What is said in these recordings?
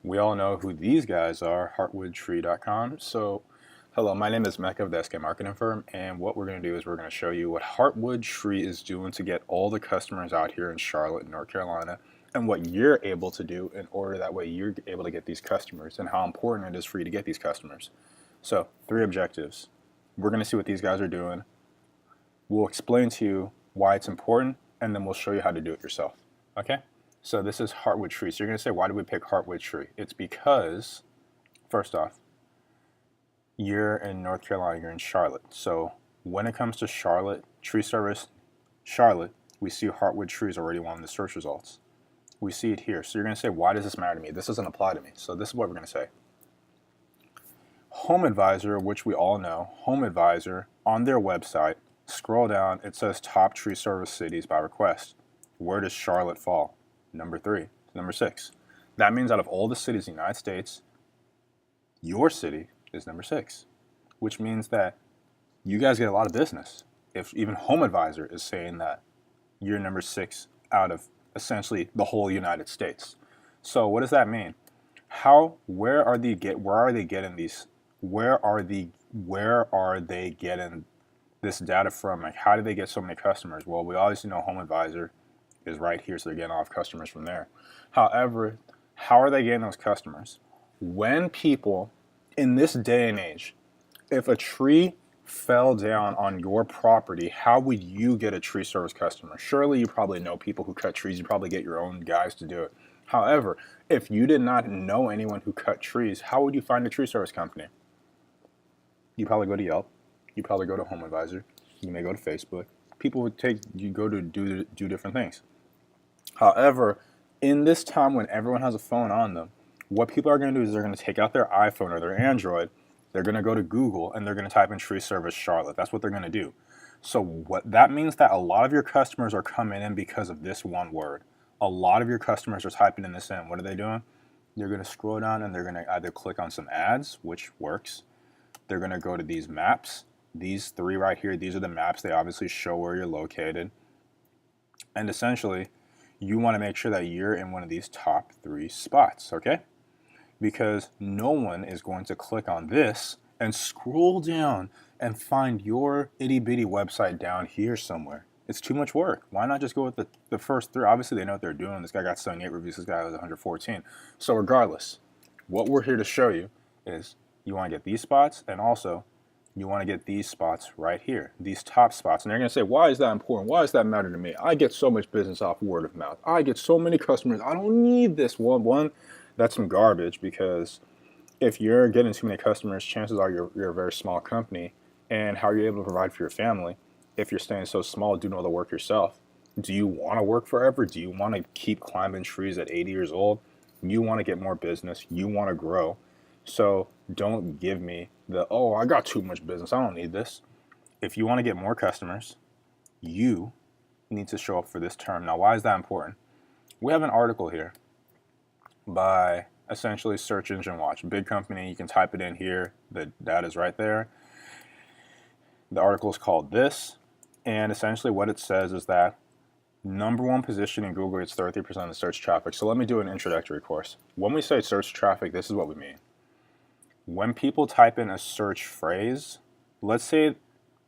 We all know who these guys are, heartwoodtree.com. So, hello, my name is Meka of the SK Marketing Firm, and what we're going to do is we're going to show you what Heartwood Tree is doing to get all the customers out here in Charlotte, North Carolina, and what you're able to do in order that way you're able to get these customers and how important it is for you to get these customers. So, three objectives. We're going to see what these guys are doing. We'll explain to you why it's important, and then we'll show you how to do it yourself. Okay? So this is Heartwood Tree. So you're going to say, why did we pick Heartwood Tree? It's because, first off, you're in North Carolina, you're in Charlotte. So when it comes to Charlotte, tree service, Charlotte, we see Heartwood Tree is already one of the search results. We see it here. So you're going to say, why does this matter to me? This doesn't apply to me. So this is what we're going to say. Home Advisor, which we all know, Home Advisor, on their website, scroll down, it says top tree service cities by request. Where does Charlotte fall? Number 3, number 6. That means out of all the cities in the United States, your city is number 6, which means that you guys get a lot of business. If even Home Advisor is saying that you're number 6 out of essentially the whole United States. So what does that mean? Where are they getting this data from? Like, how do they get so many customers? Well, we obviously know Home Advisor is right here, so they're getting off customers from there. However, how are they getting those customers? When people, in this day and age, if a tree fell down on your property, how would you get a tree service customer? Surely you probably know people who cut trees. You probably get your own guys to do it. However, if you did not know anyone who cut trees, how would you find a tree service company? You probably go to Yelp. You probably go to Home Advisor. You may go to Facebook. People would go to do different things. However, in this time when everyone has a phone on them, what people are going to do is they're going to take out their iPhone or their Android, they're going to go to Google, and they're going to type in tree service Charlotte. That's what they're going to do. So what that means that a lot of your customers are coming in because of this one word. A lot of your customers are typing in this in. What are they doing? They're going to scroll down and they're going to either click on some ads, which works. They're going to go to these maps. These 3 right here, these are the maps. They obviously show where you're located. And essentially, you want to make sure that you're in one of these top 3 spots, okay? Because no one is going to click on this and scroll down and find your itty-bitty website down here somewhere. It's too much work. Why not just go with the first 3? Obviously, they know what they're doing. This guy got 78 reviews. This guy has 114. So regardless, what we're here to show you is you want to get these spots, and also you want to get these spots right here, these top spots. And they're going to say, why is that important? Why does that matter to me? I get so much business off word of mouth. I get so many customers. I don't need this. One, that's some garbage, because if you're getting too many customers, chances are you're a very small company. And how are you able to provide for your family if you're staying so small, doing all the work yourself? Do you want to work forever? Do you want to keep climbing trees at 80 years old? You want to get more business. You want to grow. So don't give me oh, I got too much business, I don't need this. If you want to get more customers, you need to show up for this term. Now, why is that important? We have an article here by essentially Search Engine Watch, big company. You can type it in here. The data is right there. The article is called This, and essentially what it says is that #1 position in Google gets 30% of the search traffic. So let me do an introductory course. When we say search traffic, this is what we mean. When people type in a search phrase, let's say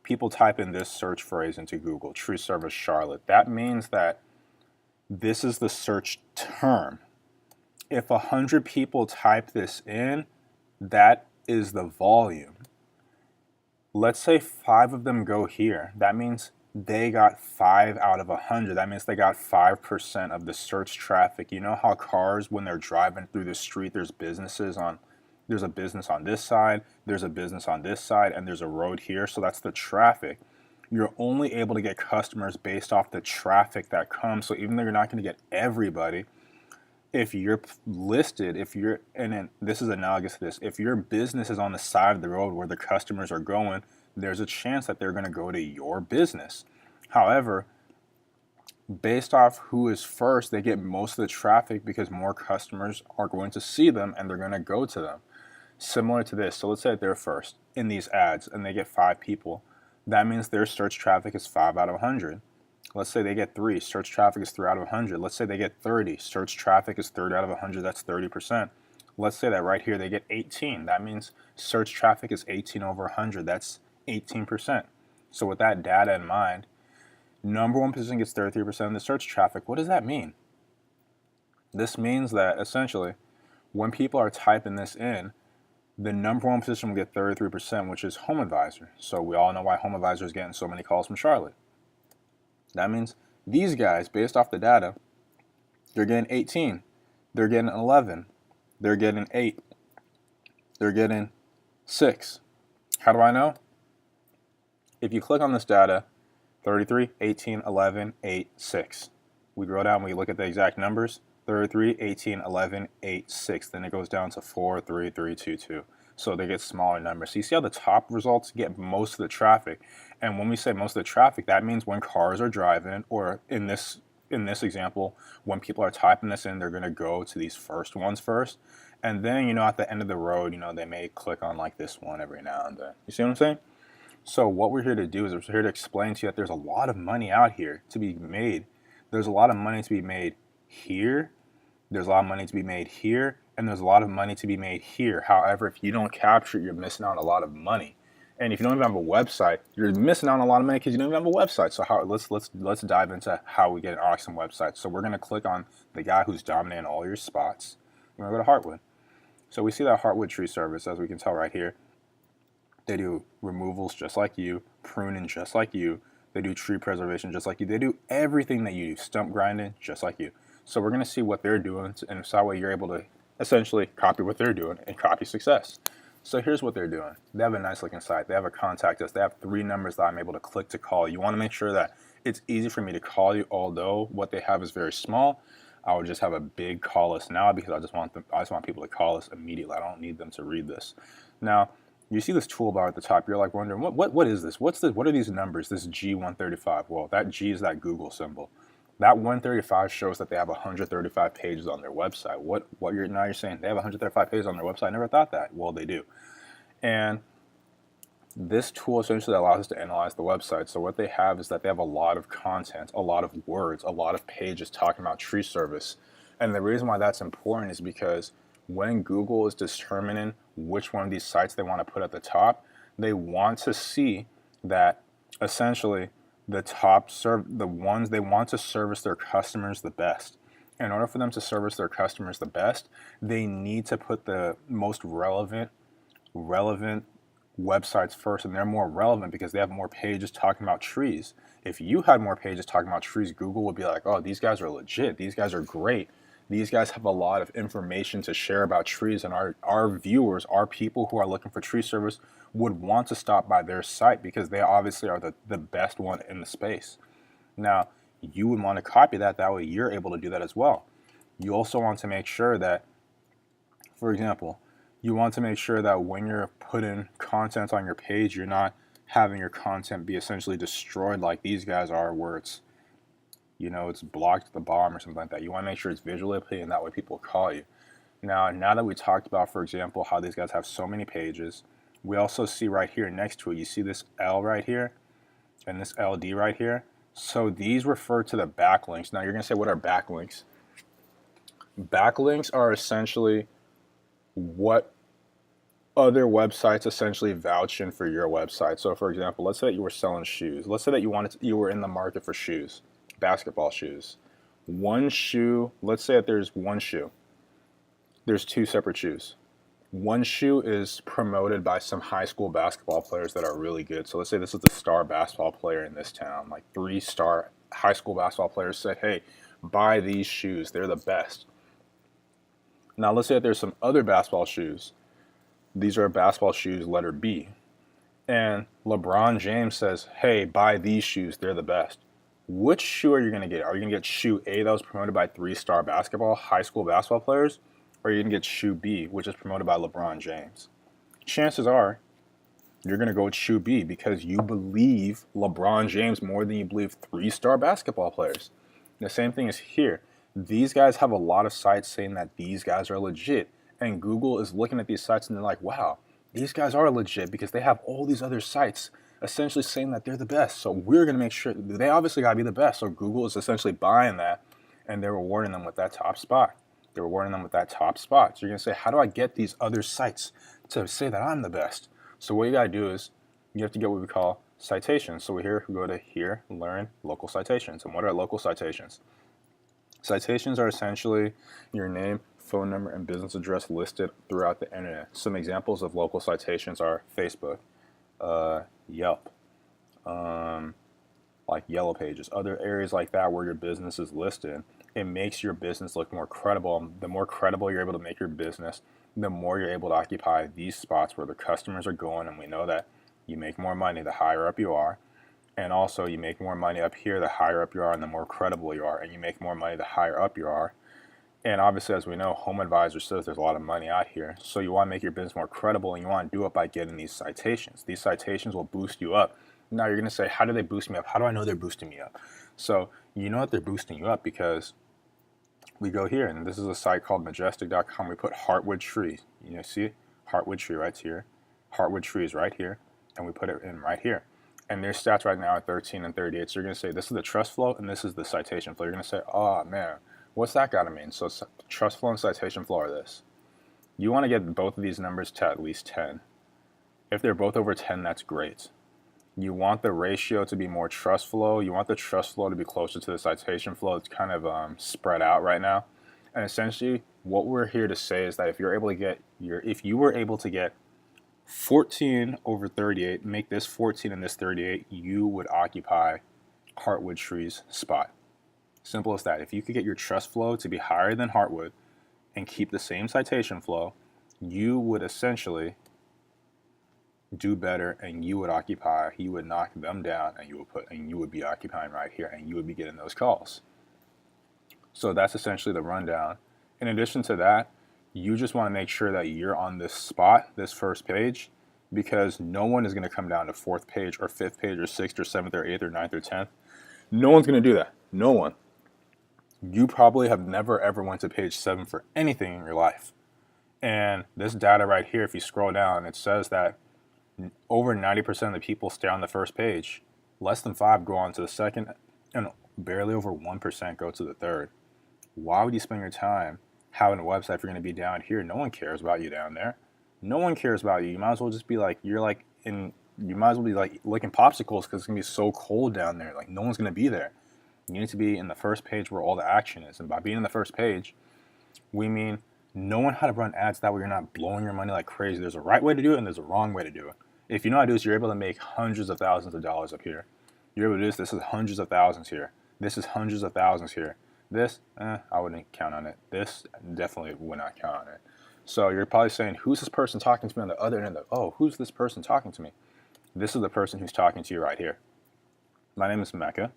people type in this search phrase into Google, tree service Charlotte. That means that this is the search term. If 100 people type this in, that is the volume. Let's say 5 of them go here. That means they got 5 out of 100. That means they got 5% of the search traffic. You know how cars, when they're driving through the street, there's a business on this side, there's a business on this side, and there's a road here. So that's the traffic. You're only able to get customers based off the traffic that comes. So even though you're not going to get everybody, if you're listed, and then this is analogous to this, if your business is on the side of the road where the customers are going, there's a chance that they're going to go to your business. However, based off who is first, they get most of the traffic because more customers are going to see them and they're going to go to them. Similar to this, so let's say they're first in these ads and they get 5 people. That means their search traffic is 5 out of 100. Let's say they get 3, search traffic is 3 out of 100. Let's say they get 30, search traffic is 30 out of 100, that's 30%. let's say that right here they get 18. That means search traffic is 18 over 100. That's 18%. So with that data in mind, number one position gets 33% of the search traffic. What does that mean? This means that essentially when people are typing this in, the number one position will get 33%, which is HomeAdvisor. So we all know why HomeAdvisor is getting so many calls from Charlotte. That means these guys, based off the data, they're getting 18, they're getting 11, they're getting 8, they're getting 6. How do I know? If you click on this data, 33, 18, 11, 8, 6. We go down, we look at the exact numbers, 33, 18, 11, 8, 6. Then it goes down to 4, 3, 3, 2, 2. So they get smaller numbers. So you see how the top results get most of the traffic. And when we say most of the traffic, that means when cars are driving, or in this example, when people are typing this in, they're going to go to these first ones first. And then, at the end of the road, they may click on like this one every now and then. You see what I'm saying? So what we're here to do is we're here to explain to you that there's a lot of money out here to be made. There's a lot of money to be made here. There's a lot of money to be made here. And there's a lot of money to be made here. However, if you don't capture it, you're missing out on a lot of money. And if you don't even have a website, you're missing out on a lot of money because you don't even have a website. So let's dive into how we get an awesome website. So we're going to click on the guy who's dominating all your spots. We're going to go to Heartwood. So we see that Heartwood Tree service, as we can tell right here. They do removals just like you, pruning just like you. They do tree preservation just like you. They do everything that you do, stump grinding just like you. So we're going to see what they're doing, and so that way you're able to essentially copy what they're doing and copy success. So here's what they're doing. They have a nice looking site. They have a contact us. They have 3 numbers that I'm able to click to call. You want to make sure that it's easy for me to call you, although what they have is very small. I would just have a big call list now because I just want people to call us immediately. I don't need them to read this. Now, you see this toolbar at the top. You're like wondering, what is this? What are these numbers? This G135. Well, that G is that Google symbol. That 135 shows that they have 135 pages on their website. You're saying they have 135 pages on their website. I never thought that. Well, they do. And this tool essentially allows us to analyze the website. So what they have is that they have a lot of content, a lot of words, a lot of pages talking about tree service. And the reason why that's important is because when Google is determining which one of these sites they want to put at the top, they want to see that essentially the ones they want to service their customers the best. In order for them to service their customers the best, they need to put the most relevant websites first, and they're more relevant because they have more pages talking about trees. If you had more pages talking about trees, Google would be like, oh, these guys are legit. These guys are great. These guys have a lot of information to share about trees, and our viewers, our people who are looking for tree service would want to stop by their site because they obviously are the best one in the space. Now, you would want to copy that. That way you're able to do that as well. You also want to make sure that, for example, you want to make sure that when you're putting content on your page, you're not having your content be essentially destroyed like these guys are, where it's blocked at the bottom or something like that. You want to make sure it's visually appealing, and that way people call you. Now that we talked about, for example, how these guys have so many pages, we also see right here next to it, you see this L right here and this LD right here. So these refer to the backlinks. Now you're going to say, what are backlinks? Backlinks are essentially what other websites essentially vouching for your website. So for example, let's say that you were selling shoes. Let's say that you were in the market for shoes, basketball shoes. One shoe, let's say that there's one shoe. There's 2 separate shoes. One shoe is promoted by some high school basketball players that are really good. So let's say this is the star basketball player in this town. Like 3 star high school basketball players said, hey, buy these shoes. They're the best. Now let's say that there's some other basketball shoes. These are basketball shoes, letter B. And LeBron James says, hey, buy these shoes. They're the best. Which shoe are you going to get? Are you going to get shoe A that was promoted by 3-star high school basketball players? Or are you going to get shoe B, which is promoted by LeBron James? Chances are you're going to go with shoe B because you believe LeBron James more than you believe 3-star basketball players. The same thing is here. These guys have a lot of sites saying that these guys are legit. And Google is looking at these sites and they're like, wow, these guys are legit because they have all these other sites essentially saying that they're the best. So we're going to make sure they obviously got to be the best. So Google is essentially buying that, and they're rewarding them with that top spot. You're rewarding them with that top spot. So you're going to say, how do I get these other sites to say that I'm the best? So what you got to do is you have to get what we call citations. So we go to here, learn local citations. And what are local citations? Citations are essentially your name, phone number, and business address listed throughout the internet. Some examples of local citations are Facebook, Yelp, like Yellow Pages, other areas like that where your business is listed. It makes your business look more credible. The more credible you're able to make your business, the more you're able to occupy these spots where the customers are going, and we know that you make more money the higher up you are. And also you make more money up here the higher up you are and the more credible you are, and you make more money the higher up you are. And obviously, as we know, Home Advisor says there's a lot of money out here. So you want to make your business more credible, and you want to do it by getting these citations. These citations will boost you up. Now you're going to say, how do they boost me up? How do I know they're boosting me up? So you know that they're boosting you up because we go here, and this is a site called majestic.com. We put Heartwood Tree. You know, see Heartwood Tree right here. Heartwood Tree is right here, and we put it in right here. And their stats right now are 13 and 38. So you're going to say, this is the trust flow, and this is the citation flow. You're going to say, oh, man, what's that got to mean? So trust flow and citation flow are this. You want to get both of these numbers to at least 10. If they're both over 10, that's great. You want the ratio to be more trust flow. You want the trust flow to be closer to the citation flow. It's kind of spread out right now. And essentially, what we're here to say is that if you were able to get 14 over 38, make this 14 and this 38, you would occupy Heartwood Tree's spot. Simple as that. If you could get your trust flow to be higher than Heartwood and keep the same citation flow, you would essentially do better, and you would knock them down, and you would be occupying right here, and you would be getting those calls. So that's essentially the rundown. In addition to that, you just want to make sure that you're on this spot, this first page, because no one is going to come down to fourth page or fifth page or sixth or seventh or eighth or ninth or 10th. No one's going to do that. No one. You probably have never ever went to page 7 for anything in your life. And this data right here, if you scroll down, it says that over 90% of the people stay on the first page. Less than 5 go on to the second, and barely over 1% go to the third. Why would you spend your time having a website if you're going to be down here? No one cares about you down there. No one cares about you. You might as well just be like, you might as well be like licking popsicles because it's going to be so cold down there. Like, no one's going to be there. You need to be in the first page where all the action is. And by being in the first page, we mean knowing how to run ads. That way you're not blowing your money like crazy. There's a right way to do it and there's a wrong way to do it. If you know how to do this, you're able to make hundreds of thousands of dollars up here. You're able to do this. This is hundreds of thousands here. This is hundreds of thousands here. This, I wouldn't count on it. This, definitely would not count on it. So you're probably saying, who's this person talking to me on the other end? Who's this person talking to me? This is the person who's talking to you right here. My name is Meka.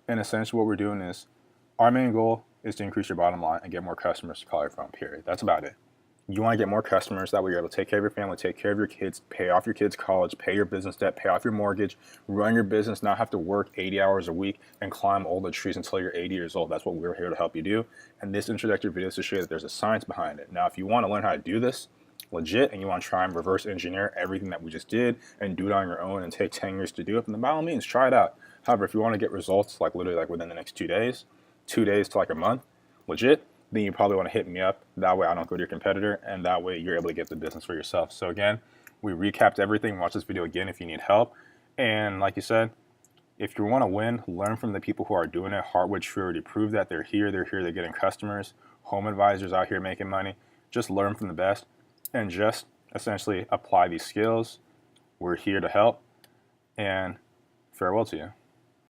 And essentially what we're doing is, our main goal is to increase your bottom line and get more customers to call your phone, period. That's about it. You want to get more customers. That way you're able to take care of your family, take care of your kids, pay off your kids' college, pay your business debt, pay off your mortgage, run your business, not have to work 80 hours a week and climb all the trees until you're 80 years old. That's what we're here to help you do. And this introductory video is to show you that there's a science behind it. Now, if you want to learn how to do this legit and you want to try and reverse engineer everything that we just did and do it on your own and take 10 years to do it, then by all means, try it out. However, if you want to get results like literally like within the next 2 days, 2 days to like a month, legit, then you probably want to hit me up. That way I don't go to your competitor, and that way you're able to get the business for yourself. So again, we recapped everything. Watch this video again if you need help. And like you said, if you want to win, learn from the people who are doing it. Heartwood Tree already proved that they're here, they're getting customers. Home Advisors out here making money. Just learn from the best and just essentially apply these skills. We're here to help, and farewell to you.